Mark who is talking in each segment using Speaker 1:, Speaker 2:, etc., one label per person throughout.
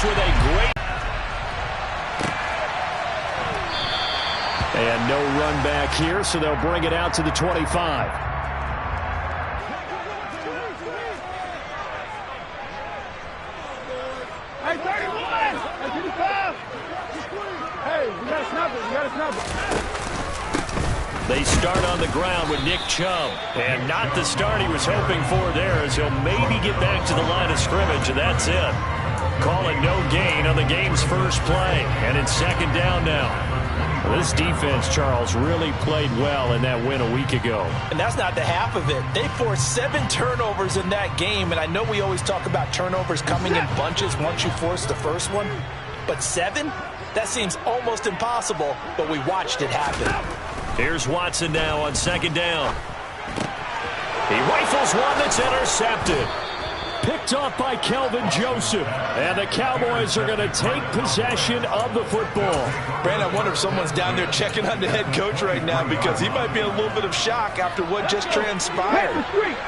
Speaker 1: Finished with a great...
Speaker 2: And no run back here, so they'll bring it out to the 25. They start on the ground with Nick Chubb. And not the start he was hoping for there, as he'll maybe get back to the line of scrimmage, and that's it. Call it no gain on the game's first play. And it's second down now. Well, this defense, Charles, really played well in that win a week ago.
Speaker 3: And that's not the half of it. They forced 7 turnovers in that game, and I know we always talk about turnovers coming in bunches once you force the first one. But 7? That seems almost impossible, but we watched it happen.
Speaker 2: Here's Watson now on second down. He rifles one that's intercepted. Picked off by Kelvin Joseph. And the Cowboys are going to take possession of the football.
Speaker 3: Brandon, I wonder if someone's down there checking on the head coach right now, because he might be in a little bit of shock after what just transpired.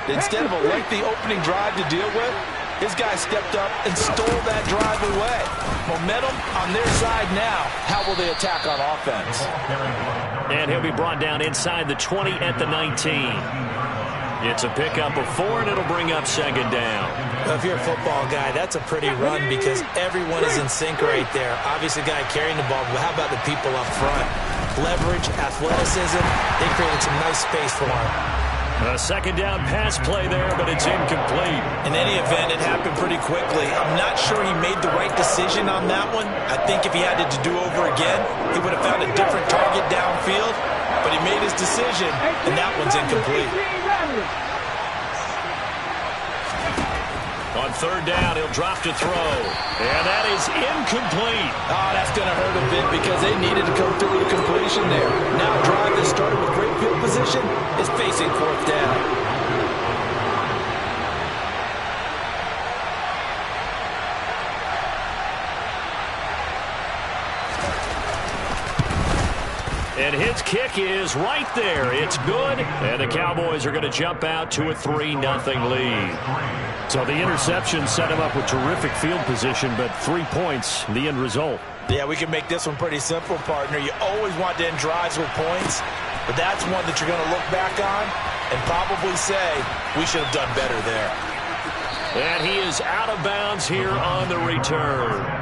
Speaker 3: Instead of a lengthy opening drive to deal with, his guy stepped up and stole that drive away. Momentum on their side now. How will they attack on offense?
Speaker 2: And he'll be brought down inside the 20 at the 19. It's a pickup of 4, and it'll bring up second down.
Speaker 3: Well, if you're a football guy, that's a pretty run, because everyone is in sync right there. Obviously, the guy carrying the ball, but how about the people up front? Leverage, athleticism, they created some nice space for him.
Speaker 2: A second down pass play there, but it's incomplete.
Speaker 3: In any event, it happened pretty quickly. I'm not sure he made the right decision on that one. I think if he had to do over again, he would have found a different target downfield, but he made his decision, and that one's incomplete.
Speaker 2: On third down, he'll drop to throw. And that is incomplete.
Speaker 3: Oh, that's going to hurt a bit, because they needed to come through with a completion there. Now a drive that started with great field position is facing fourth down.
Speaker 2: And his kick is right there. It's good. And the Cowboys are going to jump out to a 3-0 lead. So the interception set him up with terrific field position, but 3 points, the end result.
Speaker 3: Yeah, we can make this one pretty simple, partner. You always want to end drives with points, but that's one that you're going to look back on and probably say, we should have done better there.
Speaker 2: And he is out of bounds here on the return.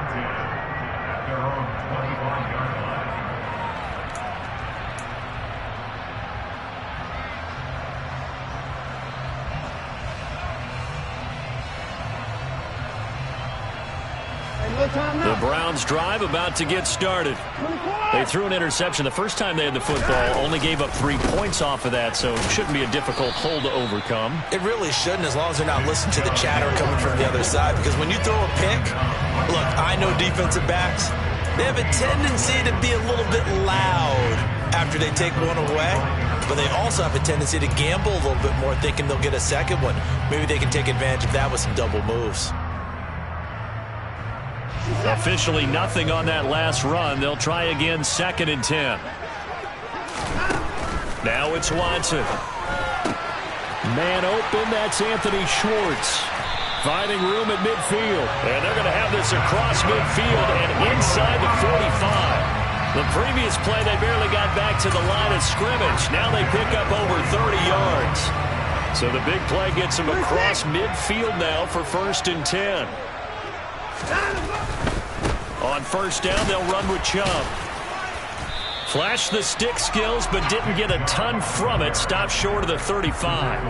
Speaker 2: The Browns drive about to get started. They threw an interception the first time they had the football, only gave up 3 points off of that, so it shouldn't be a difficult hole to overcome.
Speaker 3: It really shouldn't, as long as they're not listening to the chatter coming from the other side, because when you throw a pick, look, I know defensive backs, they have a tendency to be a little bit loud after they take one away, but they also have a tendency to gamble a little bit more, thinking they'll get a second one. Maybe they can take advantage of that with some double moves.
Speaker 2: Officially nothing on that last run. They'll try again, 2nd and 10. Now it's Watson. Man open, that's Anthony Schwartz. Finding room at midfield. And they're going to have this across midfield and inside the 45. The previous play, they barely got back to the line of scrimmage. Now they pick up over 30 yards. So the big play gets them across midfield now for 1st and 10. On first down, they'll run with Chubb. Flashed the stick skills, but didn't get a ton from it. Stopped short of the 35.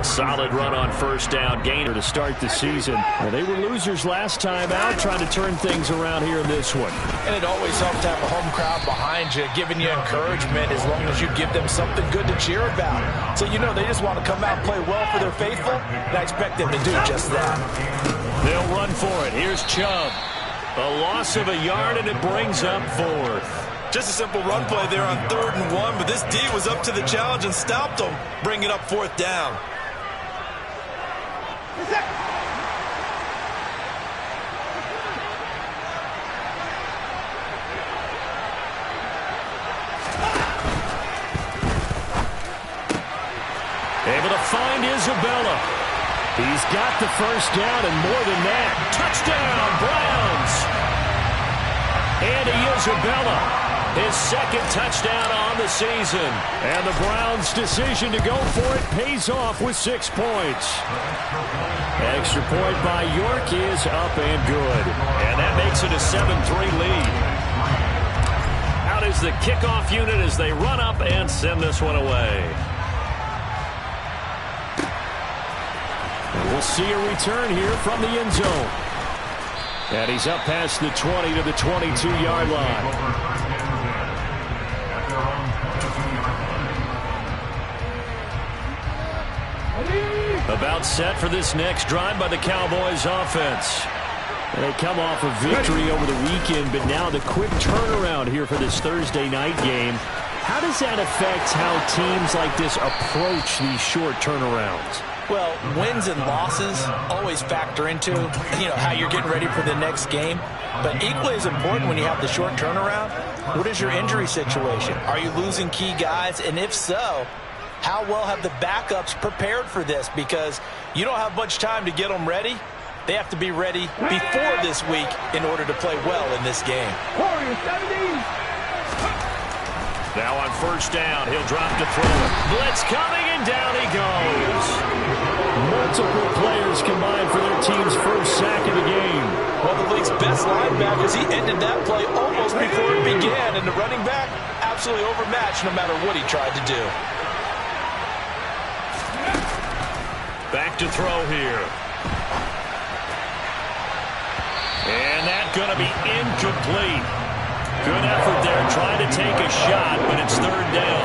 Speaker 2: A solid run on first down. Gainer to start the season. Well, they were losers last time out, trying to turn things around here in this one.
Speaker 3: And it always helps to have a home crowd behind you, giving you encouragement as long as you give them something good to cheer about. So, you know, they just want to come out and play well for their faithful, and I expect them to do just that.
Speaker 2: They'll run for it. Here's Chubb. A loss of a yard, and it brings up 4th.
Speaker 3: Just a simple run play there on 3rd and 1, but this D was up to the challenge and stopped them, bringing up 4th down.
Speaker 2: Able to find Isabella. He's got the first down, and more than that. Touchdown, Browns! Isabella. His second touchdown on the season. And the Browns' decision to go for it pays off with 6 points. Extra point by York is up and good. And that makes it a 7-3 lead. Out is the kickoff unit as they run up and send this one away. And we'll see a return here from the end zone. And he's up past the 20 to the 22-yard line. About set for this next drive by the Cowboys offense. They come off a victory over the weekend, but now the quick turnaround here for this Thursday night game. How does that affect how teams like this approach these short turnarounds?
Speaker 3: Well, wins and losses always factor into, how you're getting ready for the next game. But equally as important when you have the short turnaround, what is your injury situation? Are you losing key guys? And if so, how well have the backups prepared for this? Because you don't have much time to get them ready. They have to be ready before this week in order to play well in this game.
Speaker 2: Now on first down, he'll drop to throw it. Blitz coming, and down he goes. Multiple players combined for their team's first sack of the game.
Speaker 3: Well, the league's best linebackers, he ended that play almost before it began. And the running back, absolutely overmatched no matter what he tried to do.
Speaker 2: Back to throw here. And that's going to be incomplete. Good effort there trying to take a shot, but it's third down.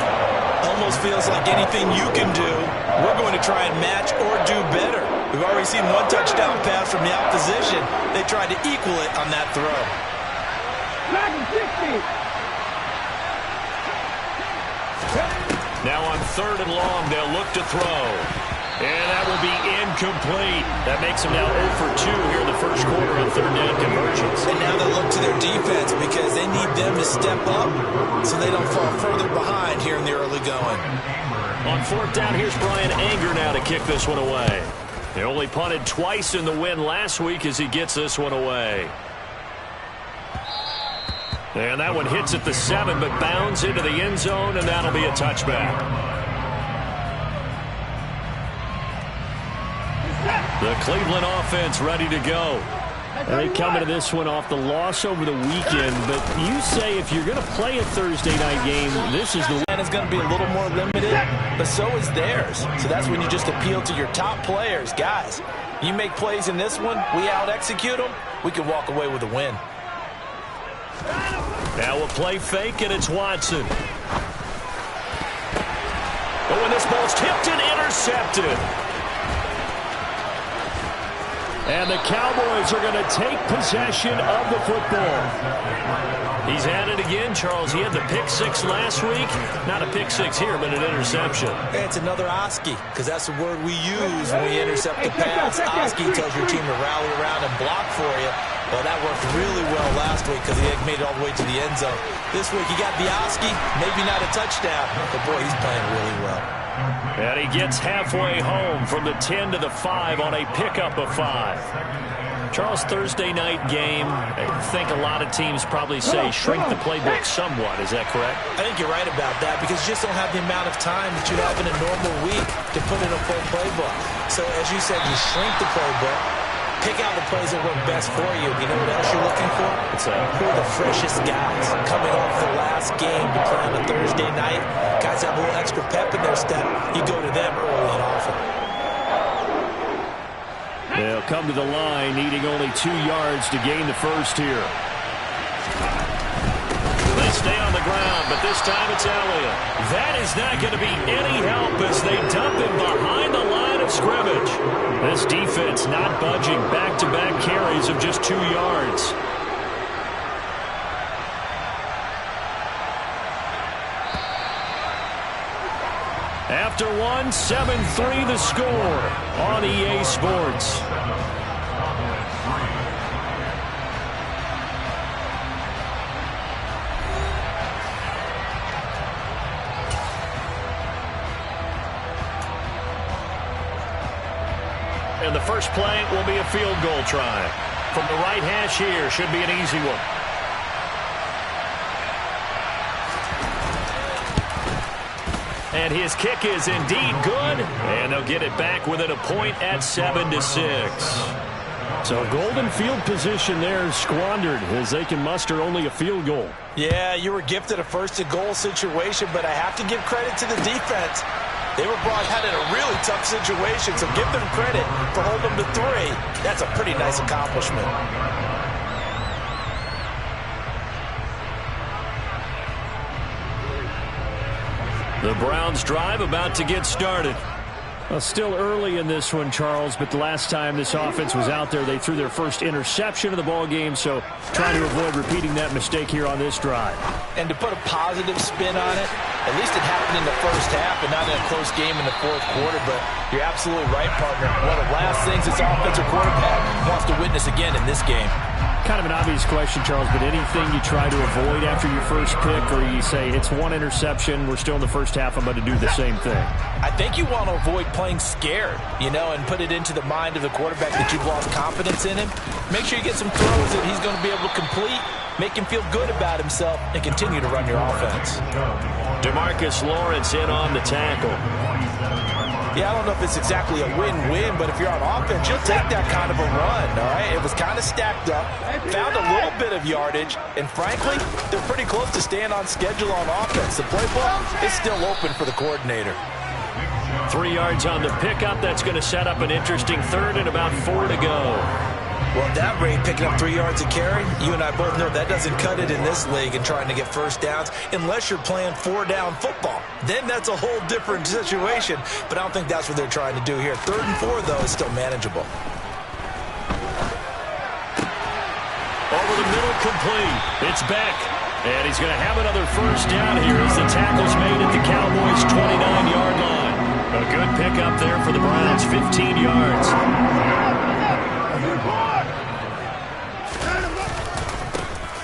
Speaker 3: Almost feels like anything you can do, we're going to try and match or do better. We've already seen one touchdown pass from the opposition. They tried to equal it on that throw.
Speaker 2: Now on third and long, they'll look to throw. And that will be incomplete. That makes them now 0 for 2 here in the first quarter on third down conversions.
Speaker 3: And now they look to their defense because they need them to step up so they don't fall further behind here in the early going.
Speaker 2: On fourth down, here's Brian Anger now to kick this one away. They only punted twice in the win last week as he gets this one away. And that one hits at the 7, but bounds into the end zone, and that'll be a touchback. The Cleveland offense ready to go. And they come into this one off the loss over the weekend, but you say if you're going to play a Thursday night game, this is the
Speaker 3: one. Is going to be a little more limited, but so is theirs. So that's when you just appeal to your top players. Guys, you make plays in this one, we out-execute them, we can walk away with a win.
Speaker 2: Now a play fake, and it's Watson. Oh, and this ball's tipped and intercepted. And the Cowboys are going to take possession of the football. He's at it again, Charles. He had the pick six last week. Not a pick six here, but an interception.
Speaker 3: It's another Oski, because that's the word we use when we intercept the pass. Oski tells your team to rally around and block for you. Well, that worked really well last week because he made it all the way to the end zone. This week he got the Oski, maybe not a touchdown, but boy, he's playing really well.
Speaker 2: And he gets halfway home from the 10 to the 5 on a pickup of 5. Charles, Thursday night game, I think a lot of teams probably say shrink the playbook somewhat. Is that correct?
Speaker 3: I think you're right about that because you just don't have the amount of time that you have in a normal week to put in a full playbook. So as you said, you shrink the playbook, pick out the plays that work best for you. You know what else you're looking for? Who are the freshest guys coming off the last game to play on a Thursday night? Guys have a little extra pep in their step. You go to them early and often.
Speaker 2: They'll come to the line, needing only 2 yards to gain the first here. They stay on the ground, but this time it's Elliott. That is not going to be any help as they dump him behind the line of scrimmage. This defense not budging. Back-to-back carries of just 2 yards. After one, 7-3 the score on EA Sports. And the first play will be a field goal try. From the right hash here, should be an easy one. And his kick is indeed good. And they'll get it back within a point at 7-6. So golden field position there squandered as they can muster only a field goal.
Speaker 3: Yeah, you were gifted a first-and-goal situation, but I have to give credit to the defense. They were brought out in a really tough situation, so give them credit for holding them to 3. That's a pretty nice accomplishment.
Speaker 2: The Browns drive about to get started. Well, still early in this one, Charles, but the last time this offense was out there, they threw their first interception of the ball game, so trying to avoid repeating that mistake here on this drive.
Speaker 3: And to put a positive spin on it, at least it happened in the first half and not in a close game in the fourth quarter, but you're absolutely right, partner. One of the last things this offensive quarterback wants to witness again in this game.
Speaker 2: Kind of an obvious question, Charles, but anything you try to avoid after your first pick, or you say it's one interception, we're still in the first half, I'm going to do the same thing?
Speaker 3: I think you want to avoid playing scared, and put it into the mind of the quarterback that you've lost confidence in him. Make sure you get some throws that he's going to be able to complete, make him feel good about himself, and continue to run your offense.
Speaker 2: DeMarcus Lawrence in on the tackle.
Speaker 3: Yeah, I don't know if it's exactly a win-win, but if you're on offense, you'll take that kind of a run, all right? It was kind of stacked up, found a little bit of yardage, and frankly, they're pretty close to staying on schedule on offense. The playbook is still open for the coordinator.
Speaker 2: 3 yards on the pickup. That's going to set up an interesting third and about 4 to go.
Speaker 3: Well, at that rate, picking up 3 yards a carry, you and I both know that doesn't cut it in this league and trying to get first downs unless you're playing 4-down football. Then that's a whole different situation, but I don't think that's what they're trying to do here. 3rd and 4, though, is still manageable.
Speaker 2: Over the middle, complete. It's Beck, and he's going to have another first down here as the tackle's made at the Cowboys' 29-yard line. A good pickup there for the Browns, 15 yards.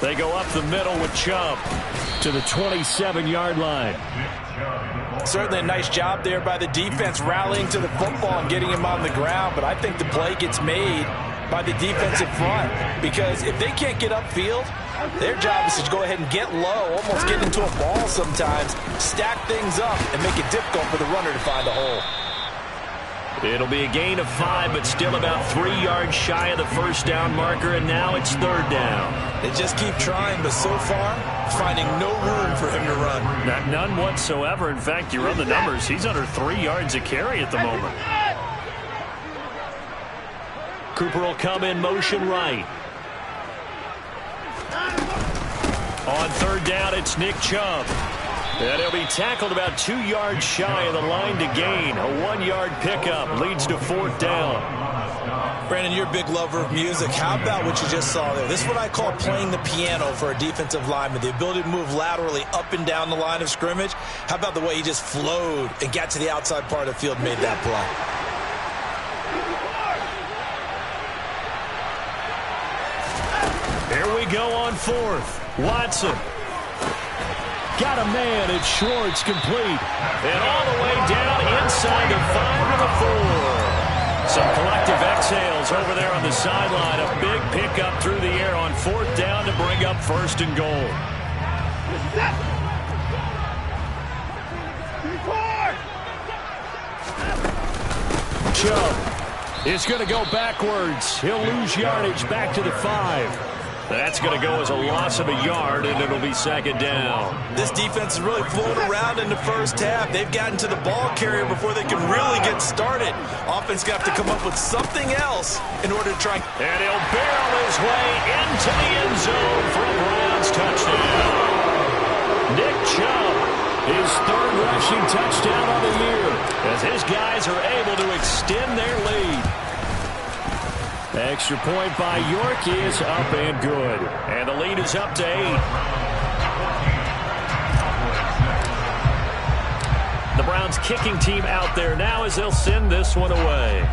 Speaker 2: They go up the middle with Chubb to the 27-yard line.
Speaker 3: Certainly a nice job there by the defense rallying to the football and getting him on the ground, but I think the play gets made by the defensive front because if they can't get upfield, their job is to go ahead and get low, almost get into a ball sometimes, stack things up, and make it difficult for the runner to find a hole.
Speaker 2: It'll be a gain of 5, but still about 3 yards shy of the first down marker, and now it's 3rd down.
Speaker 3: They just keep trying, but so far, finding no room for him to run.
Speaker 2: None whatsoever. In fact, you run the numbers, he's under 3 yards a carry at the moment. Cooper will come in motion right. On 3rd down, it's Nick Chubb. And he'll be tackled about 2 yards shy of the line to gain. A 1-yard pickup leads to 4th down.
Speaker 3: Brandon, you're a big lover of music. How about what you just saw there? This is what I call playing the piano for a defensive lineman. The ability to move laterally up and down the line of scrimmage. How about the way he just flowed and got to the outside part of the field and made that play?
Speaker 2: Here we go on 4th. Watson. Got a man, it's Schwartz, complete. And all the way down inside the 5 to the 4. Some collective exhales over there on the sideline. A big pickup through the air on 4th down to bring up 1st and goal. Chubb is going to go backwards. He'll lose yardage back to the 5. That's going to go as a loss of a yard, and it'll be 2nd down.
Speaker 3: This defense is really floating around in the first half. They've gotten to the ball carrier before they can really get started. Offense got to come up with something else in order to try.
Speaker 2: And he'll barrel his way into the end zone for a Browns touchdown. Nick Chubb, his 3rd rushing touchdown on the year, as his guys are able to extend their lead. Extra point by York is up and good. And the lead is up to 8. The Browns kicking team out there now as they'll send this one away.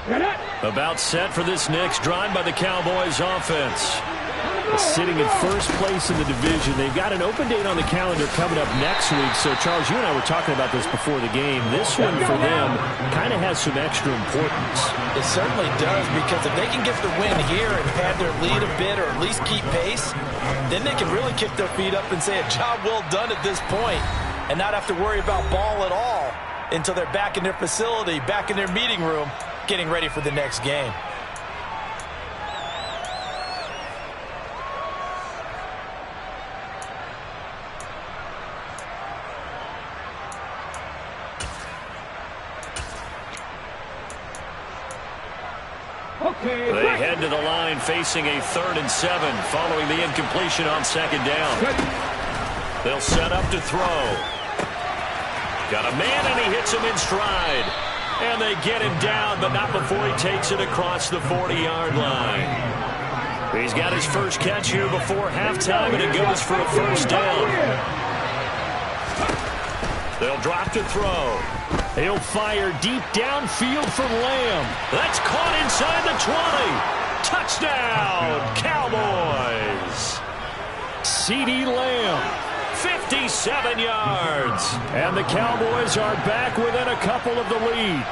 Speaker 2: About set for this next drive by the Cowboys offense. Sitting in first place in the division. They've got an open date on the calendar coming up next week. So, Charles, you and I were talking about this before the game. This one for them kind of has some extra importance.
Speaker 3: It certainly does, because if they can get the win here and pad their lead a bit or at least keep pace, then they can really kick their feet up and say a job well done at this point and not have to worry about ball at all until they're back in their facility, back in their meeting room, getting ready for the next game.
Speaker 2: They head to the line facing a 3rd and 7 following the incompletion on 2nd down. They'll set up to throw. Got a man, and he hits him in stride. And they get him down, but not before he takes it across the 40-yard line. He's got his first catch here before halftime, and it goes for a 1st down. They'll drop to throw. He'll fire deep downfield from Lamb. That's caught inside the 20. Touchdown, Cowboys. CeeDee Lamb, 57 yards. And the Cowboys are back within a couple of the lead.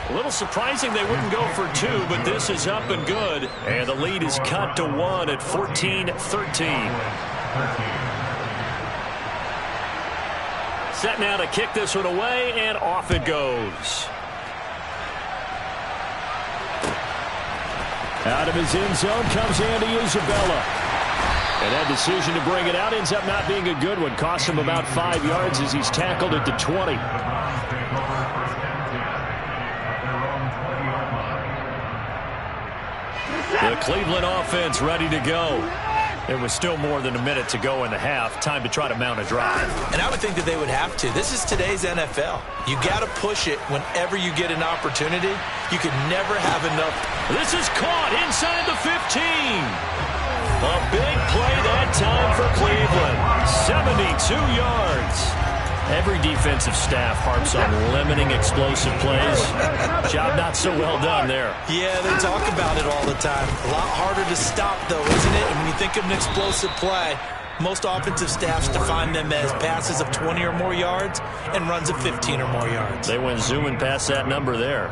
Speaker 2: A little surprising they wouldn't go for 2, but this is up and good. And the lead is cut to 1 at 14-13. Set now to kick this one away, and off it goes. Out of his end zone comes Andy Isabella. And that decision to bring it out ends up not being a good one. Costs him about 5 yards as he's tackled at the 20. The Cleveland offense ready to go. There was still more than a minute to go in the half. Time to try to mount a drive.
Speaker 3: And I would think that they would have to. This is today's NFL. You got to push it whenever you get an opportunity. You could never have enough.
Speaker 2: This is caught inside the 15. A big play that time for Cleveland. 72 yards. Every defensive staff harps on limiting explosive plays. Job not so well done there.
Speaker 3: Yeah, they talk about it all the time. A lot harder to stop, though, isn't it? And when you think of an explosive play, most offensive staffs define them as passes of 20 or more yards and runs of 15 or more yards.
Speaker 2: They went zooming past that number there.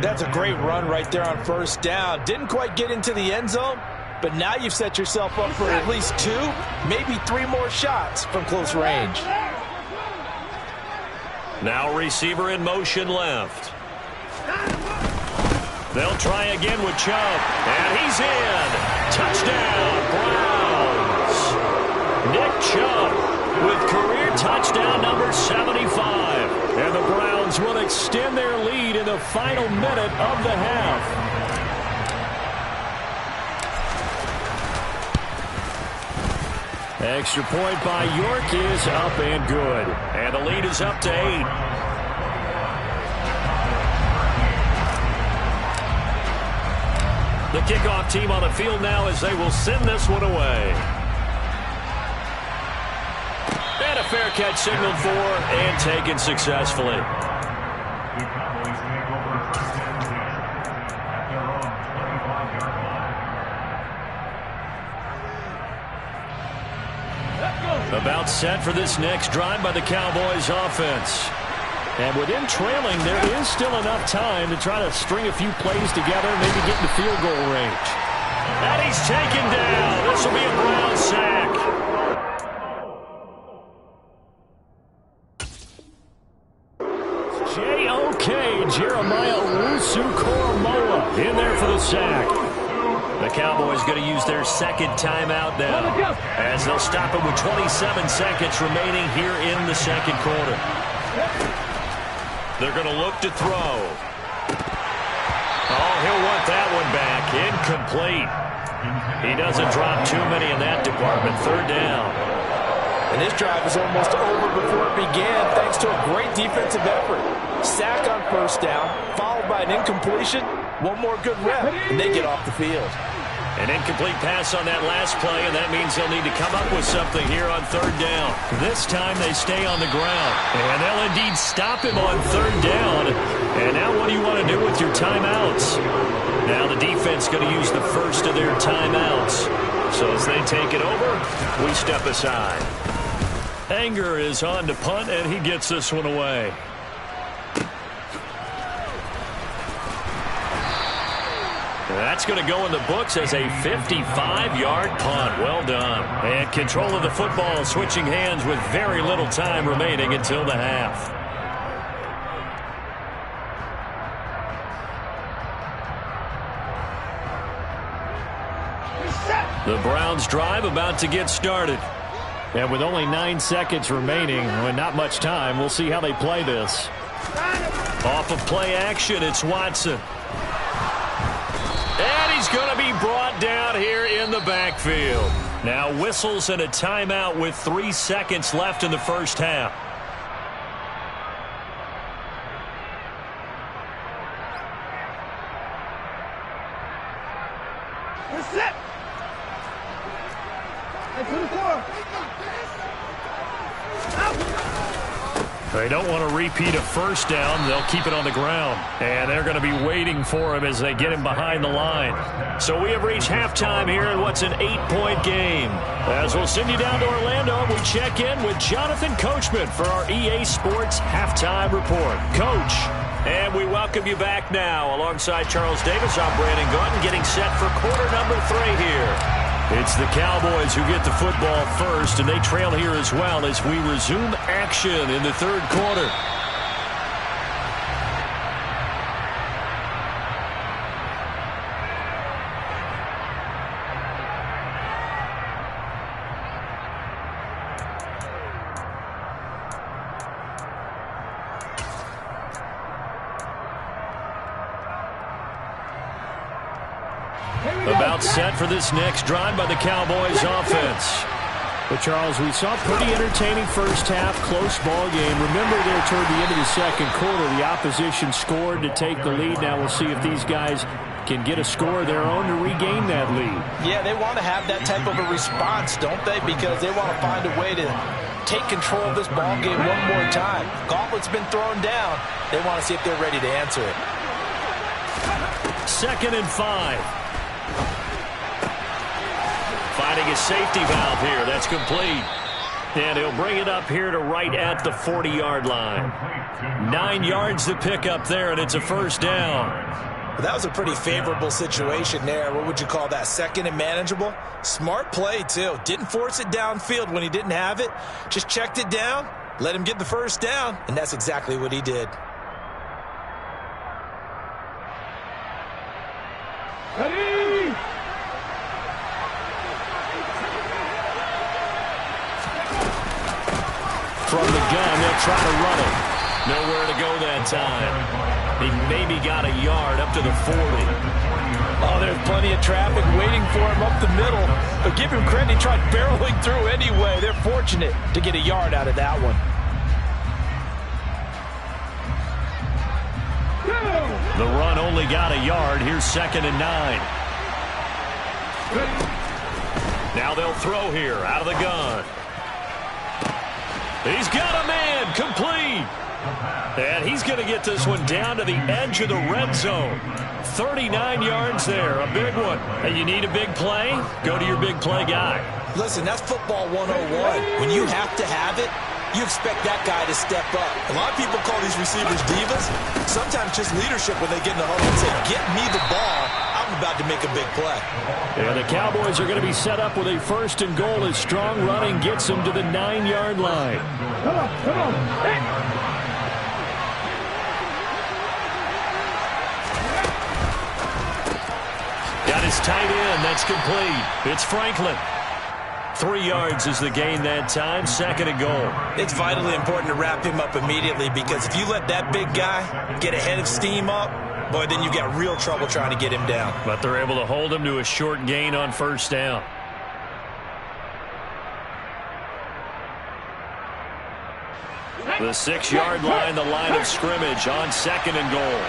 Speaker 3: That's a great run right there on 1st down. Didn't quite get into the end zone, but now you've set yourself up for at least 2, maybe 3 more shots from close range.
Speaker 2: Now receiver in motion left. They'll try again with Chubb. And he's in. Touchdown, Browns. Nick Chubb with career touchdown number 75. And the Browns will extend their lead in the final minute of the half. Extra point by York is up and good. And the lead is up to 8. The kickoff team on the field now as they will send this one away. And a fair catch signaled for and taken successfully. About set for this next drive by the Cowboys offense. And with him trailing, there is still enough time to try to string a few plays together, maybe get in the field goal range. And he's taken down. This will be a Brown sack. J.O.K. Jeremiah Owusu-Koramoah in there for the sack. The Cowboys going to use their 2nd timeout now as they'll stop it with 27 seconds remaining here in the 2nd quarter. They're going to look to throw. Oh, he'll want that one back. Incomplete. He doesn't drop too many in that department. 3rd down.
Speaker 3: And this drive is almost over before it began thanks to a great defensive effort. Sack on 1st down, followed by an incompletion. One more good rep, and they get off the field.
Speaker 2: An incomplete pass on that last play, and that means they'll need to come up with something here on third down. This time they stay on the ground, and they'll indeed stop him on third down. And now what do you want to do with your timeouts? Now the defense going to use the first of their timeouts. So as they take it over, we step aside. Anger is on to punt, and he gets this one away. That's going to go in the books as a 55-yard punt. Well done. And control of the football switching hands with very little time remaining until the half. The Browns drive about to get started. And with only 9 seconds remaining, and not much time, we'll see how they play this. Off of play action, it's Watson. And he's going to be brought down here in the backfield. Now whistles and a timeout with 3 seconds left in the first half. They don't want to repeat a first down. They'll keep it on the ground. And they're going to be waiting for him as they get him behind the line. So we have reached halftime here in what's an 8-point game. As we'll send you down to Orlando, we check in with Jonathan Coachman for our EA Sports Halftime Report. Coach, and we welcome you back now. Alongside Charles Davis, I'm Brandon Gaudin, getting set for quarter number 3 here. It's the Cowboys who get the football first, and they trail here as well as we resume action in the third quarter. About set for this next drive by the Cowboys offense. But Charles, we saw a pretty entertaining first half, close ball game. Remember there toward the end of the second quarter, the opposition scored to take the lead. Now we'll see if these guys can get a score of their own to regain that lead.
Speaker 3: Yeah, they want to have that type of a response, don't they? Because they want to find a way to take control of this ball game one more time. Gauntlet's been thrown down. They want to see if they're ready to answer it.
Speaker 2: 2nd and 5. Finding a safety valve here. That's complete. And he'll bring it up here to right at the 40-yard line. 9 yards to pick up there, and it's a first down.
Speaker 3: Well, that was a pretty favorable situation there. What would you call that? 2nd and manageable? Smart play, too. Didn't force it downfield when he didn't have it. Just checked it down, let him get the first down, and that's exactly what he did.
Speaker 1: Ready?
Speaker 2: From the gun, they'll try to run it. Nowhere to go that time. He maybe got a yard up to the 40.
Speaker 3: Oh, there's plenty of traffic waiting for him up the middle. But give him credit, he tried barreling through anyway. They're fortunate to get a yard out of that one.
Speaker 2: The run only got a yard. Here's 2nd and 9. Now they'll throw here out of the gun. He's got a man, complete. And he's going to get this one down to the edge of the red zone. 39 yards there, a big one. Hey, you need a big play? Go to your big play guy.
Speaker 3: Listen, that's football 101. When you have to have it, you expect that guy to step up. A lot of people call these receivers divas. Sometimes just leadership when they get in the huddle and say, get me the ball. I'm about to make a big play.
Speaker 2: And the Cowboys are going to be set up with a 1st and goal as strong running gets them to the 9-yard line.
Speaker 1: Come on, come on. Hey.
Speaker 2: Got his tight end. That's complete. It's Franklin. 3 yards is the gain that time. 2nd and goal.
Speaker 3: It's vitally important to wrap him up immediately because if you let that big guy get ahead of steam up, boy, then you got real trouble trying to get him down.
Speaker 2: But they're able to hold him to a short gain on 1st down. The 6-yard line, the line of scrimmage on 2nd and goal.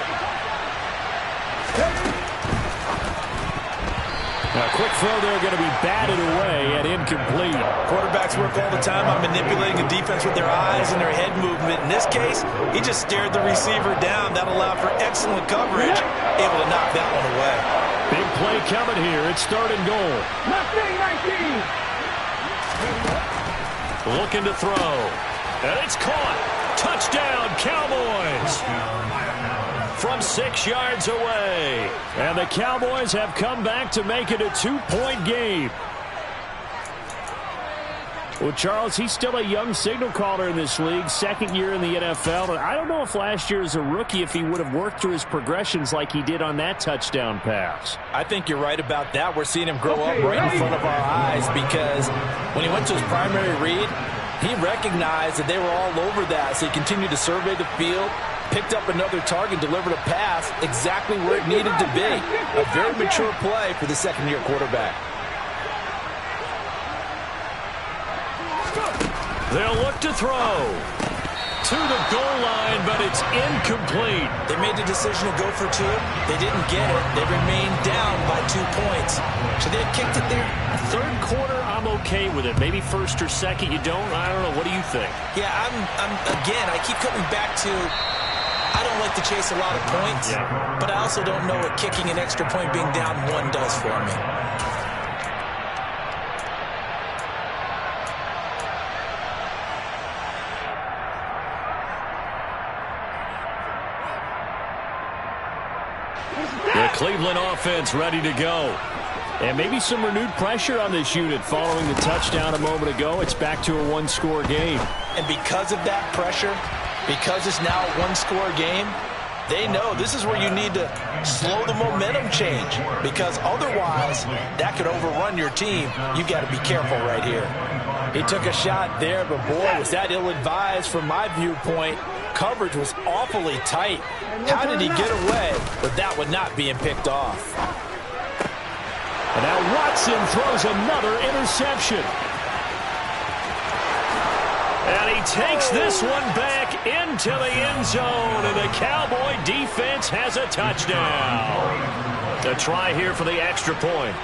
Speaker 2: Now, quick throw there going to be batted away and incomplete.
Speaker 3: Quarterbacks work all the time on manipulating a defense with their eyes and their head movement. In this case, he just stared the receiver down. That allowed for excellent coverage, able to knock that one away.
Speaker 2: Big play coming here. It's 3rd and goal.
Speaker 1: Mustang 19.
Speaker 2: Looking to throw. And it's caught. Touchdown, Cowboys. From 6 yards away. And the Cowboys have come back to make it a 2-point game. Well, Charles, he's still a young signal caller in this league, 2nd year in the NFL. And I don't know if last year as a rookie, if he would have worked through his progressions like he did on that touchdown pass.
Speaker 3: I think you're right about that. We're seeing him grow up right in front of our eyes because when he went to his primary read, he recognized that they were all over that. So he continued to survey the field, picked up another target, delivered a pass exactly where it needed to be. A very mature play for the 2nd-year quarterback.
Speaker 2: They'll look to throw to the goal line, but it's incomplete.
Speaker 3: They made the decision to go for 2. They didn't get it. They remained down by 2 points. Should they have kicked it there?
Speaker 2: 3rd quarter, I'm okay with it. Maybe 1st or 2nd, you don't. I don't know. What do you think?
Speaker 3: Yeah, again, I keep coming back to I don't like to chase a lot of points, but I also don't know what kicking an extra point being down 1 does for me.
Speaker 2: The Cleveland offense ready to go. And maybe some renewed pressure on this unit following the touchdown a moment ago. It's back to a 1-score game.
Speaker 3: And because of that pressure, because it's now a 1-score game, they know this is where you need to slow the momentum change because otherwise that could overrun your team. You got to be careful right here. He took a shot there, but boy, was that ill-advised from my viewpoint. Coverage was awfully tight. How did he get away with that one not being picked off?
Speaker 2: And now Watson throws another interception. And he takes this one back into the end zone, and the Cowboy defense has a touchdown. A try here for the extra point.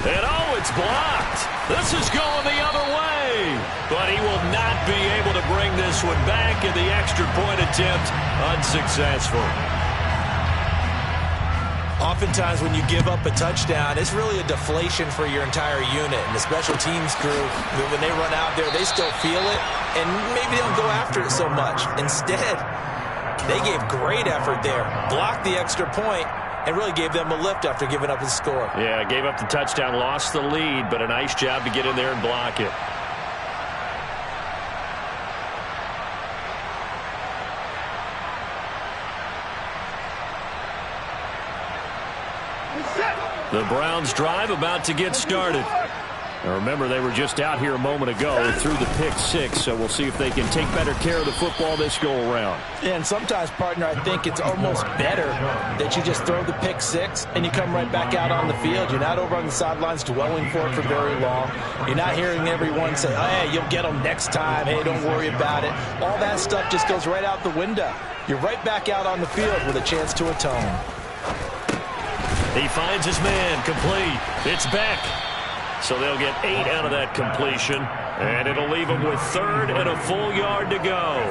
Speaker 2: And oh, it's blocked. This is going the other way. But he will not be able to bring this one back, and the extra point attempt unsuccessful.
Speaker 3: Oftentimes when you give up a touchdown, it's really a deflation for your entire unit. And the special teams crew, when they run out there, they still feel it, and maybe they don't go after it so much. Instead, they gave great effort there, blocked the extra point, and really gave them a lift after giving up his score.
Speaker 2: Yeah, gave up the touchdown, lost the lead, but a nice job to get in there and block it. The Browns drive about to get started. Now remember, they were just out here a moment ago through the pick 6, so we'll see if they can take better care of the football this go-around.
Speaker 3: Yeah, and sometimes, partner, I think it's almost better that you just throw the pick 6 and you come right back out on the field. You're not over on the sidelines dwelling for it for very long. You're not hearing everyone say, oh, hey, you'll get them next time. Hey, don't worry about it. All that stuff just goes right out the window. You're right back out on the field with a chance to atone.
Speaker 2: He finds his man, complete. It's Beck. So they'll get 8 out of that completion, and it'll leave them with 3rd and a full yard to go.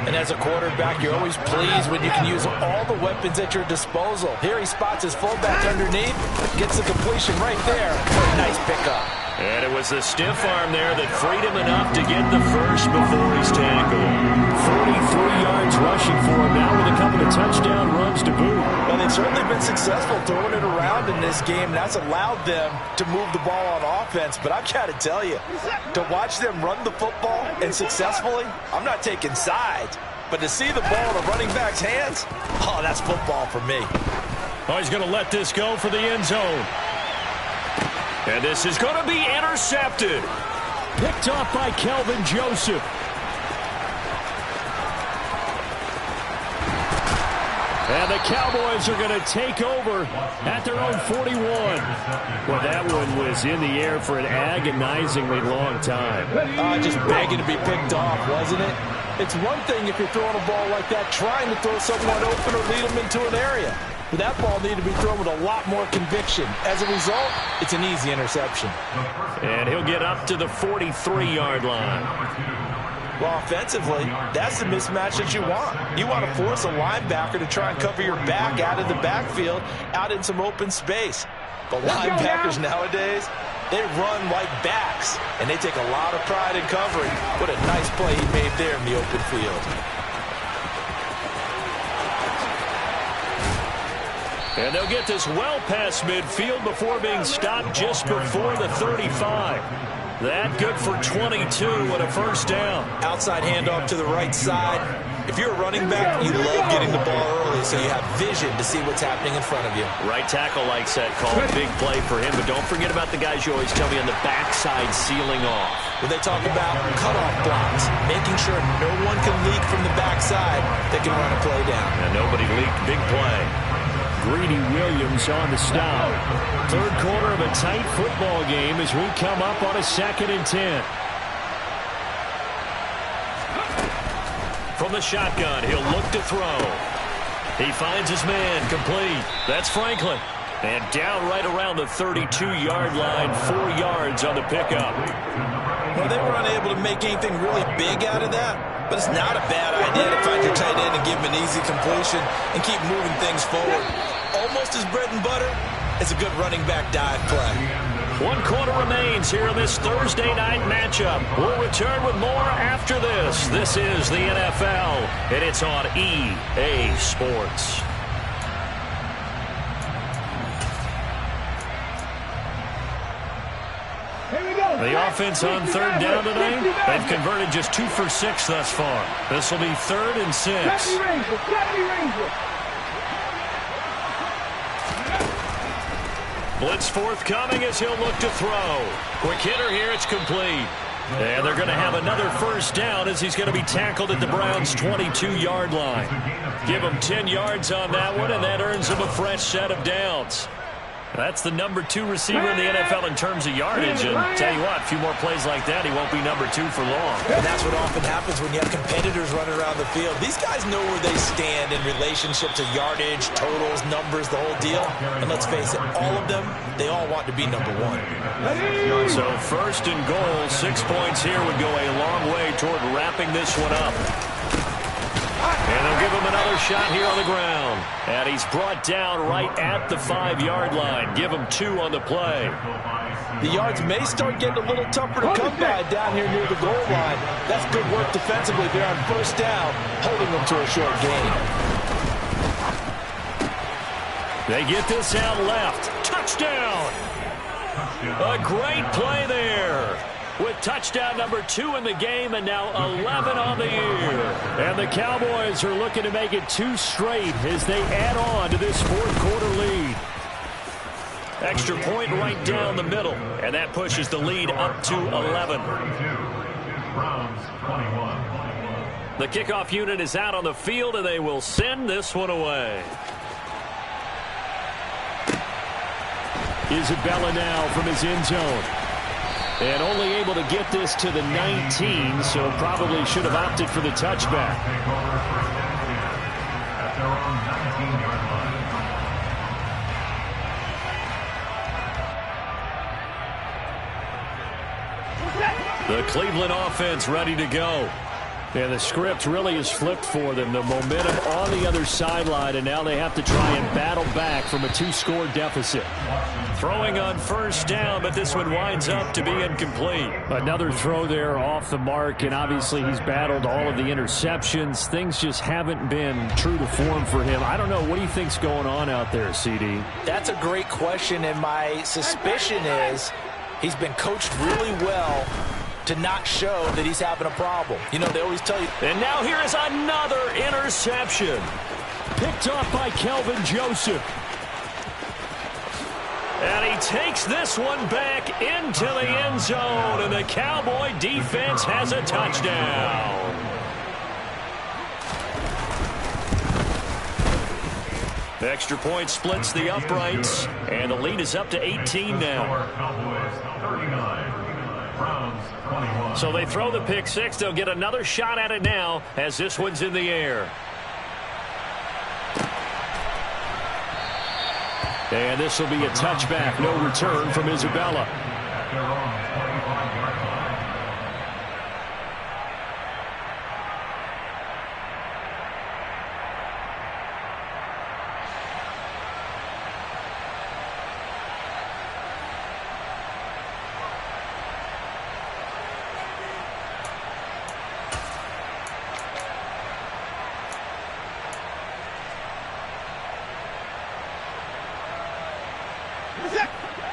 Speaker 3: And as a quarterback, you're always pleased when you can use all the weapons at your disposal. Here he spots his fullback underneath, gets the completion right there. What a nice pickup.
Speaker 2: And it was the stiff arm there that freed him enough to get the first before he's tackled. 43 yards rushing for him now with a couple of touchdown runs to boot.
Speaker 3: Well, they've certainly been successful throwing it around in this game. That's allowed them to move the ball on offense. But I've got to tell you, to watch them run the football and successfully, I'm not taking sides. But to see the ball in a running back's hands, oh, that's football for me.
Speaker 2: Oh, he's going to let this go for the end zone. And this is going to be intercepted. Picked off by Kelvin Joseph. And the Cowboys are going to take over at their own 41. Well, that one was in the air for an agonizingly long time.
Speaker 3: Just begging to be picked off, wasn't it? It's one thing if you're throwing a ball like that, trying to throw someone open or lead them into an area. But that ball needed to be thrown with a lot more conviction. As a result, it's an easy interception.
Speaker 2: And he'll get up to the 43-yard line.
Speaker 3: Well, offensively, that's the mismatch that you want. You want to force a linebacker to try and cover your back out of the backfield, out in some open space. But linebackers nowadays, they run like backs, and they take a lot of pride in covering. What a nice play he made there in the open field.
Speaker 2: And they'll get this well past midfield before being stopped just before the 35. That good for 22 and a first down.
Speaker 3: Outside handoff to the right side. If you're a running back, you love getting the ball early so you have vision to see what's happening in front of you.
Speaker 2: Right tackle likes that call. Big play for him, but don't forget about the guys you always tell me on the backside sealing off.
Speaker 3: When they talk about cutoff blocks, making sure no one can leak from the backside that can run a play down.
Speaker 2: And nobody leaked. Big play. Greedy Williams on the stop. Third quarter of a tight football game as we come up on a 2nd and 10. From the shotgun, he'll look to throw. He finds his man, complete. That's Franklin. And down right around the 32-yard line, 4 yards on the pickup.
Speaker 3: Well, they were unable to make anything really big out of that, but it's not a bad idea to find your tight end and give him an easy completion and keep moving things forward. Almost as bread and butter as a good running back dive play.
Speaker 2: 1 quarter remains here in this Thursday night matchup. We'll return with more after this. This is the NFL, and it's on EA Sports. The offense on 3rd down today, they've converted just 2 for 6 thus far. This will be 3rd and 6. Blitz forthcoming as he'll look to throw. Quick hitter here, it's complete. And they're going to have another first down as he's going to be tackled at the Browns' 22-yard line. Give him 10 yards on that one, and that earns him a fresh set of downs. That's the number 2 receiver in the NFL in terms of yardage. And tell you what, a few more plays like that, he won't be number 2 for long.
Speaker 3: And that's what often happens when you have competitors running around the field. These guys know where they stand in relationship to yardage, totals, numbers, the whole deal. And let's face it, all of them, they all want to be number 1.
Speaker 2: So 1st and goal, 6 points here would go a long way toward wrapping this one up. And they'll give him another shot here on the ground. And he's brought down right at the 5-yard line. Give him 2 on the play.
Speaker 3: The yards may start getting a little tougher to come by down here near the goal line. That's good work defensively there on 1st down, holding them to a short gain.
Speaker 2: They get this out left. Touchdown! A great play there. With touchdown number 2 in the game and now 11 on the year. And the Cowboys are looking to make it 2 straight as they add on to this 4th quarter lead. Extra point right down the middle, and that pushes the lead up to 11. The kickoff unit is out on the field, and they will send this one away. Isabella now from his end zone. And only able to get this to the 19, so probably should have opted for the touchback. The Cleveland offense ready to go. And the script really is flipped for them. The momentum on the other sideline, and now they have to try and battle back from a 2-score deficit. Throwing on 1st down, but this one winds up to be incomplete. Another throw there off the mark, and obviously he's battled all of the interceptions. Things just haven't been true to form for him. I don't know. What do you think's going on out there, CD?
Speaker 3: That's a great question, and my suspicion is he's been coached really well to not show that he's having a problem. You know, they always tell you.
Speaker 2: And now here is another interception. Picked off by Kelvin Joseph. And he takes this one back into the end zone, and the Cowboy defense has a touchdown. The extra point splits the uprights, and the lead is up to 18 now. So they throw the pick 6. They'll get another shot at it now as this one's in the air. And this will be a touchback. No return from Isabella.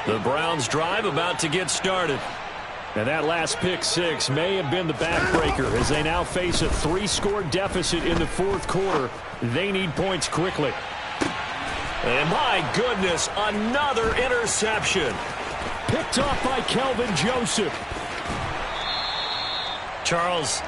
Speaker 2: The Browns drive about to get started. And that last pick six may have been the backbreaker as they now face a 3-score deficit in the fourth quarter. They need points quickly. And my goodness, another interception. Picked off by Kelvin Joseph.
Speaker 4: Charles,